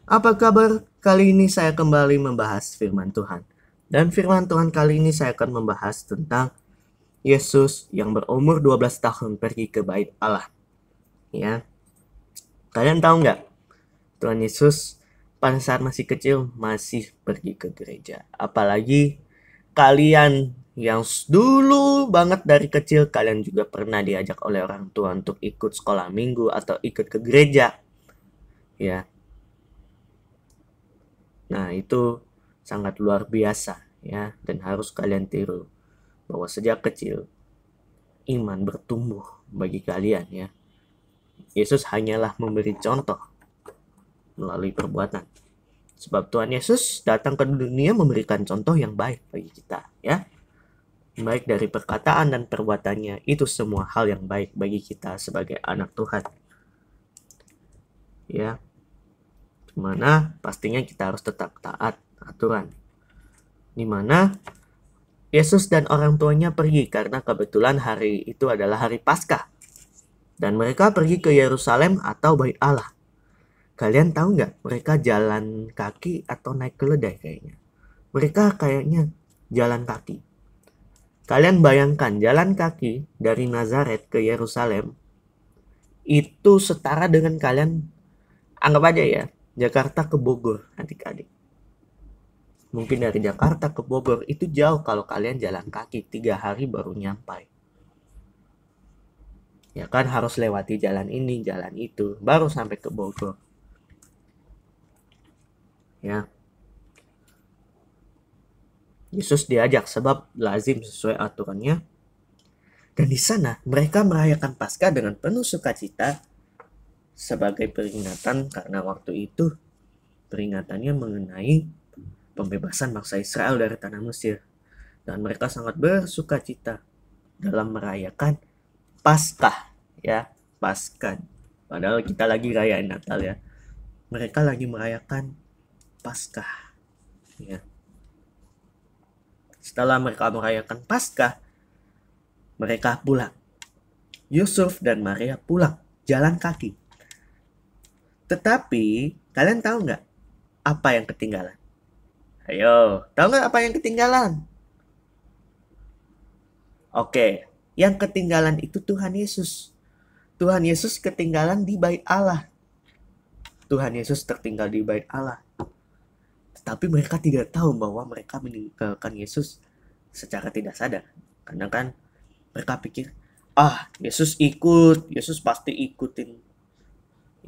Apa kabar? Kali ini saya kembali membahas firman Tuhan. Dan firman Tuhan kali ini saya akan membahas tentang Yesus yang berumur 12 tahun pergi ke bait Allah. Ya, kalian tahu nggak? Tuhan Yesus pada saat masih kecil masih pergi ke gereja. Apalagi kalian yang dulu banget dari kecil kalian juga pernah diajak oleh orang tua untuk ikut sekolah minggu atau ikut ke gereja. Ya, nah, itu sangat luar biasa ya, dan harus kalian tiru bahwa sejak kecil iman bertumbuh bagi kalian ya. Yesus hanyalah memberi contoh melalui perbuatan. Sebab Tuhan Yesus datang ke dunia memberikan contoh yang baik bagi kita ya. Baik dari perkataan dan perbuatannya, itu semua hal yang baik bagi kita sebagai anak Tuhan. Ya. Dimana pastinya kita harus tetap taat aturan. Dimana Yesus dan orang tuanya pergi karena kebetulan hari itu adalah hari Paskah. Dan mereka pergi ke Yerusalem atau Bait Allah. Kalian tahu nggak mereka jalan kaki atau naik keledai kayaknya? Mereka kayaknya jalan kaki. Kalian bayangkan jalan kaki dari Nazaret ke Yerusalem itu setara dengan kalian, anggap aja ya, Jakarta ke Bogor adik-adik. Mungkin dari Jakarta ke Bogor itu jauh kalau kalian jalan kaki 3 hari baru nyampai. Ya kan harus lewati jalan ini, jalan itu, baru sampai ke Bogor. Ya. Yesus diajak sebab lazim sesuai aturannya. Dan di sana mereka merayakan Paskah dengan penuh sukacita sebagai peringatan karena waktu itu peringatannya mengenai pembebasan bangsa Israel dari tanah Mesir. Dan mereka sangat bersukacita dalam merayakan Paskah ya, Paskah. Padahal kita lagi rayain Natal ya. Mereka lagi merayakan Paskah ya. Setelah mereka merayakan Paskah, mereka pulang. Yusuf dan Maria pulang jalan kaki. Tetapi kalian tahu nggak apa yang ketinggalan? Ayo, tahu nggak apa yang ketinggalan? Oke, yang ketinggalan itu Tuhan Yesus. Tuhan Yesus ketinggalan di bait Allah. Tuhan Yesus tertinggal di bait Allah. Tetapi mereka tidak tahu bahwa mereka meninggalkan Yesus secara tidak sadar. Karena kan mereka pikir, Yesus pasti ikutin.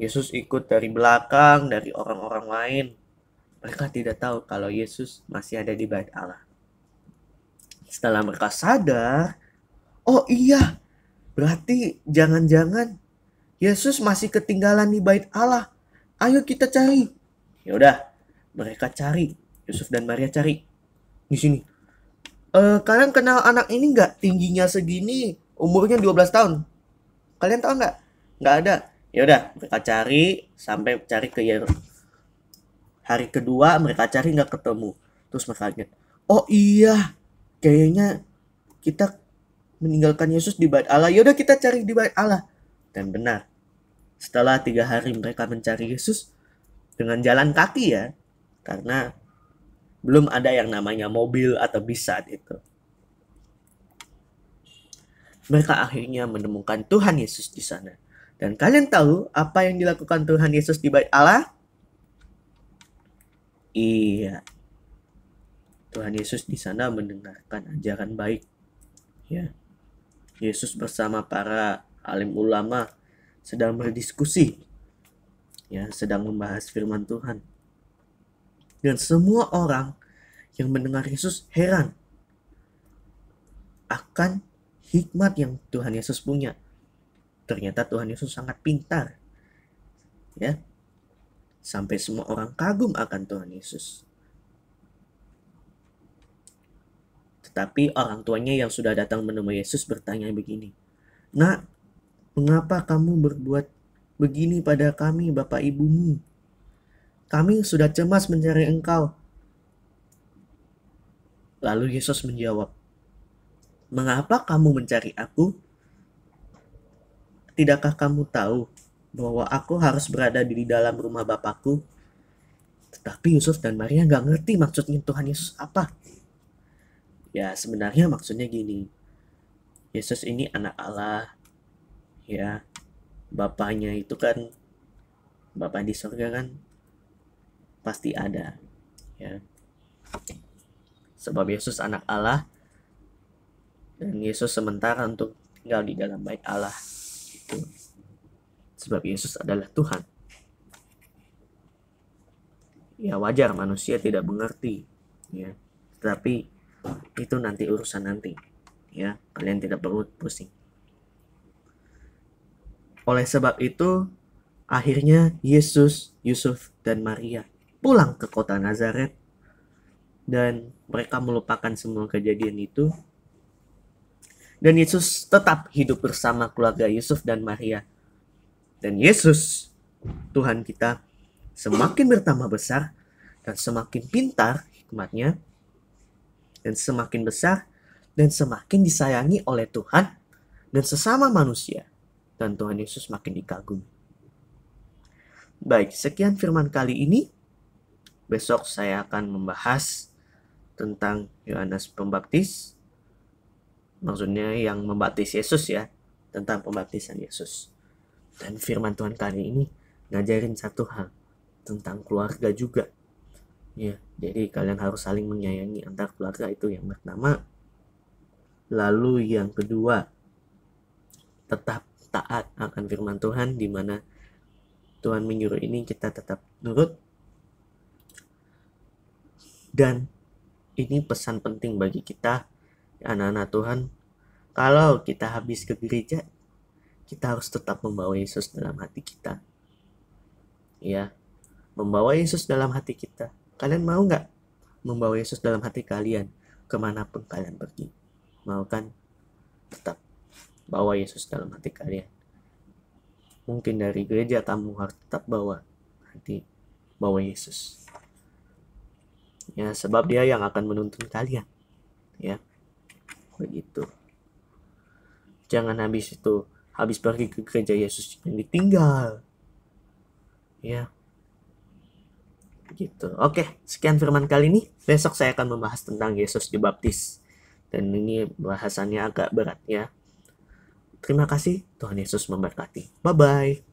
Yesus ikut dari belakang, dari orang-orang lain. Mereka tidak tahu kalau Yesus masih ada di bait Allah. Setelah mereka sadar, oh iya, berarti jangan-jangan Yesus masih ketinggalan di bait Allah. Ayo kita cari. Ya udah, mereka cari. Yusuf dan Maria cari di sini. Kalian kenal anak ini nggak? Tingginya segini, umurnya 12 tahun. Kalian tahu nggak? Nggak ada. Ya udah, mereka cari sampai cari ke hari kedua mereka cari nggak ketemu. Terus mereka ingat, oh iya, kayaknya kita meninggalkan Yesus di bait Allah. Yaudah kita cari di bait Allah. Dan benar, setelah 3 hari mereka mencari Yesus dengan jalan kaki ya, karena belum ada yang namanya mobil atau bis saat itu. Mereka akhirnya menemukan Tuhan Yesus di sana. Dan kalian tahu apa yang dilakukan Tuhan Yesus di bait Allah? Iya, Tuhan Yesus di sana mendengarkan ajaran baik. Ya, Yesus bersama para alim ulama sedang berdiskusi, ya, sedang membahas firman Tuhan. Dan semua orang yang mendengar Yesus heran akan hikmat yang Tuhan Yesus punya. Ternyata Tuhan Yesus sangat pintar. Ya. Sampai semua orang kagum akan Tuhan Yesus. Tetapi orang tuanya yang sudah datang menemui Yesus bertanya begini, "Nak, mengapa kamu berbuat begini pada kami, Bapak Ibumu? Kami sudah cemas mencari Engkau." Lalu Yesus menjawab, "Mengapa kamu mencari Aku? Tidakkah kamu tahu bahwa Aku harus berada di dalam rumah Bapakku?" Tapi Yusuf dan Maria nggak ngerti maksudnya Tuhan Yesus apa. Ya sebenarnya maksudnya gini, Yesus ini anak Allah, ya Bapaknya itu kan, Bapak di surga kan pasti ada, ya. Sebab Yesus anak Allah, dan Yesus sementara untuk tinggal di dalam bait Allah. Itu. Sebab Yesus adalah Tuhan. Ya wajar manusia tidak mengerti, ya. Tapi itu nanti urusan nanti, ya. Kalian tidak perlu pusing. Oleh sebab itu, akhirnya Yesus, Yusuf, dan Maria pulang ke kota Nazaret, dan mereka melupakan semua kejadian itu. Dan Yesus tetap hidup bersama keluarga Yusuf dan Maria. Dan Yesus, Tuhan kita, semakin bertambah besar dan semakin pintar hikmatnya, dan semakin besar dan semakin disayangi oleh Tuhan dan sesama manusia. Dan Tuhan Yesus makin dikagumi. Baik, sekian firman kali ini. Besok saya akan membahas tentang Yohanes Pembaptis. Maksudnya yang membaptis Yesus, ya. Tentang pembaptisan Yesus. Dan firman Tuhan kali ini ngajarin satu hal. Tentang keluarga juga. Ya, jadi kalian harus saling menyayangi antar keluarga, itu yang pertama. Lalu yang kedua, tetap taat akan firman Tuhan, di mana Tuhan menyuruh ini kita tetap nurut. Dan ini pesan penting bagi kita, anak-anak Tuhan. Kalau kita habis ke gereja, kita harus tetap membawa Yesus dalam hati kita. Ya, membawa Yesus dalam hati kita. Kalian mau nggak membawa Yesus dalam hati kalian kemanapun kalian pergi? Mau kan? Tetap bawa Yesus dalam hati kalian. Mungkin dari gereja kamu harus tetap bawa Yesus. Ya, sebab dia yang akan menuntun kalian. Ya, begitu. Jangan habis pergi ke gereja Yesus yang ditinggal. Ya, begitu. Oke, sekian firman kali ini. Besok saya akan membahas tentang Yesus dibaptis. Dan ini bahasannya agak berat, ya. Terima kasih, Tuhan Yesus memberkati. Bye-bye.